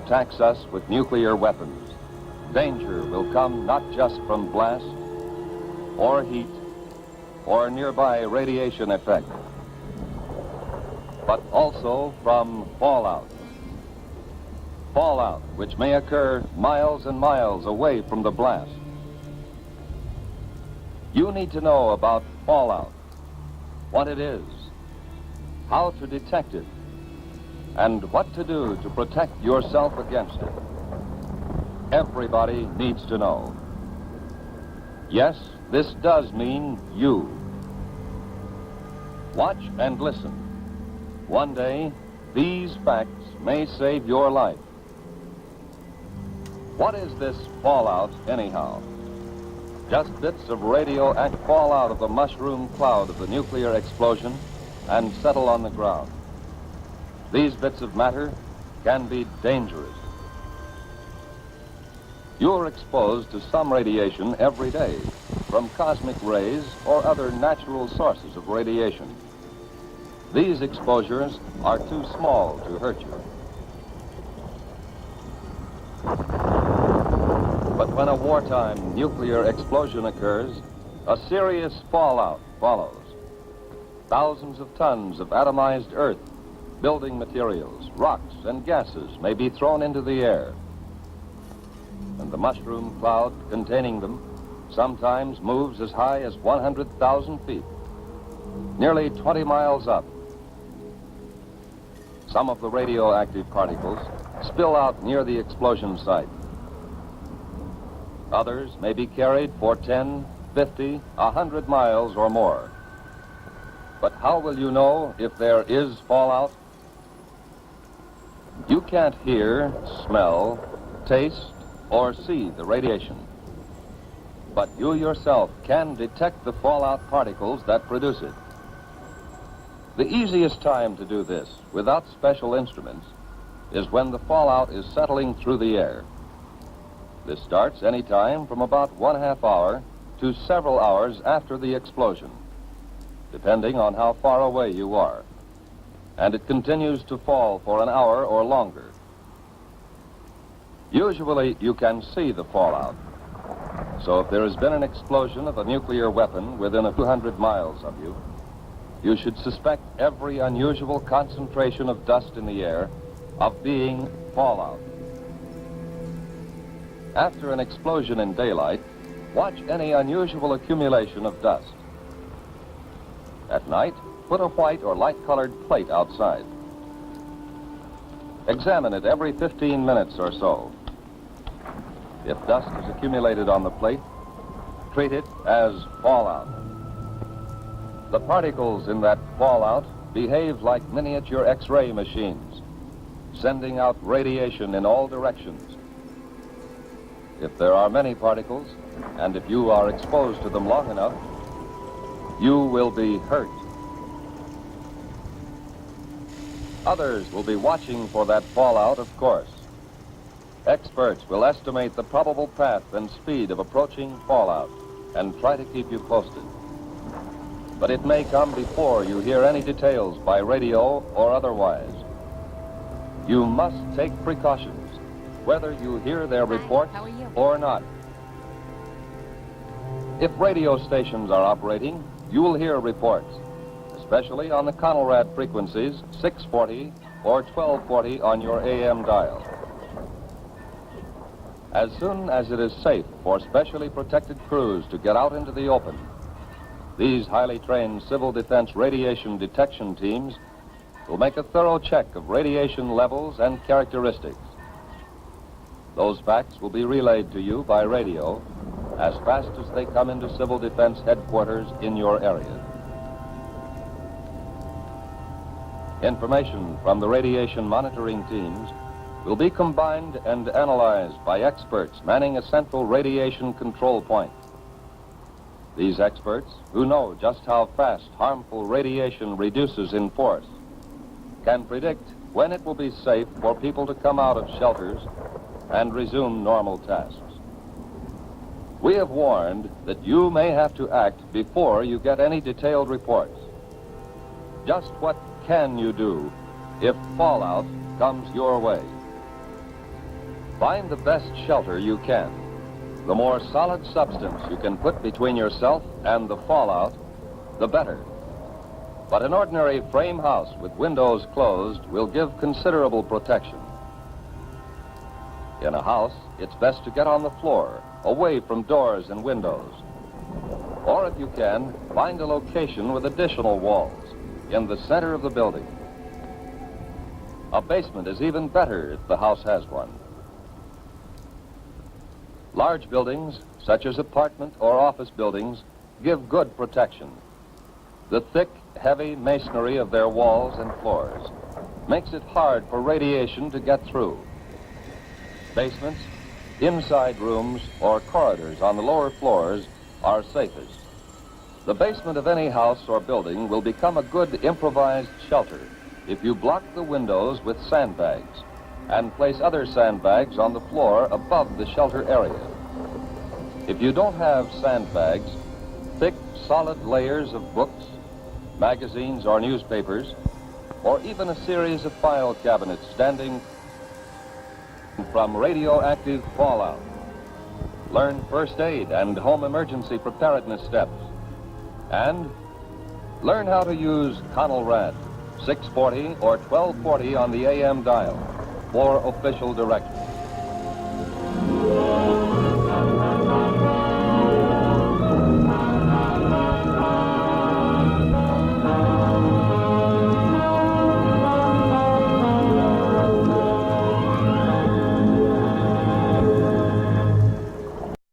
attacks us with nuclear weapons, danger will come not just from blast or heat or nearby radiation effect, but also from fallout. Fallout, which may occur miles and miles away from the blast. You need to know about fallout, what it is, how to detect it, and what to do to protect yourself against it. Everybody needs to know. Yes, this does mean you. Watch and listen. One day, these facts may save your life. What is this fallout, anyhow? Just bits of radioactive fall out of the mushroom cloud of the nuclear explosion and settle on the ground. These bits of matter can be dangerous. You're exposed to some radiation every day, from cosmic rays or other natural sources of radiation. These exposures are too small to hurt you. But when a wartime nuclear explosion occurs, a serious fallout follows. Thousands of tons of atomized earth, building materials, rocks, and gases may be thrown into the air. And the mushroom cloud containing them sometimes moves as high as 100,000 feet, nearly 20 miles up. Some of the radioactive particles spill out near the explosion site. Others may be carried for 10, 50, 100 miles or more. But how will you know if there is fallout? You can't hear, smell, taste, or see the radiation. But you yourself can detect the fallout particles that produce it. The easiest time to do this, without special instruments, is when the fallout is settling through the air. This starts any time from about 1/2 hour to several hours after the explosion, depending on how far away you are. And it continues to fall for an hour or longer. Usually you can see the fallout. So if there has been an explosion of a nuclear weapon within a few hundred miles of you, you should suspect every unusual concentration of dust in the air of being fallout. After an explosion in daylight, watch any unusual accumulation of dust. At night, put a white or light-colored plate outside. Examine it every 15 minutes or so. If dust is accumulated on the plate, treat it as fallout. The particles in that fallout behave like miniature X-ray machines, sending out radiation in all directions. If there are many particles, and if you are exposed to them long enough, you will be hurt. Others will be watching for that fallout, of course. Experts will estimate the probable path and speed of approaching fallout and try to keep you posted. But it may come before you hear any details by radio or otherwise. You must take precautions, whether you hear their reports or not. If radio stations are operating, you will hear reports, especially on the Conelrad frequencies 640 or 1240 on your AM dial. As soon as it is safe for specially protected crews to get out into the open, these highly trained civil defense radiation detection teams will make a thorough check of radiation levels and characteristics. Those facts will be relayed to you by radio as fast as they come into civil defense headquarters in your area. Information from the radiation monitoring teams will be combined and analyzed by experts manning a central radiation control point. These experts, who know just how fast harmful radiation reduces in force, can predict when it will be safe for people to come out of shelters and resume normal tasks. We have warned that you may have to act before you get any detailed reports. Just what can you do if fallout comes your way? Find the best shelter you can. The more solid substance you can put between yourself and the fallout, the better. But an ordinary frame house with windows closed will give considerable protection. In a house, it's best to get on the floor, away from doors and windows. Or if you can, find a location with additional walls in the center of the building. A basement is even better if the house has one. Large buildings, such as apartment or office buildings, give good protection. The thick, heavy masonry of their walls and floors makes it hard for radiation to get through. Basements, inside rooms, or corridors on the lower floors are safest. The basement of any house or building will become a good improvised shelter if you block the windows with sandbags and place other sandbags on the floor above the shelter area. If you don't have sandbags, thick, solid layers of books, magazines or newspapers, or even a series of file cabinets standing from radioactive fallout. Learn first aid and home emergency preparedness steps. And learn how to use Conelrad 640 or 1240 on the AM dial for official directions.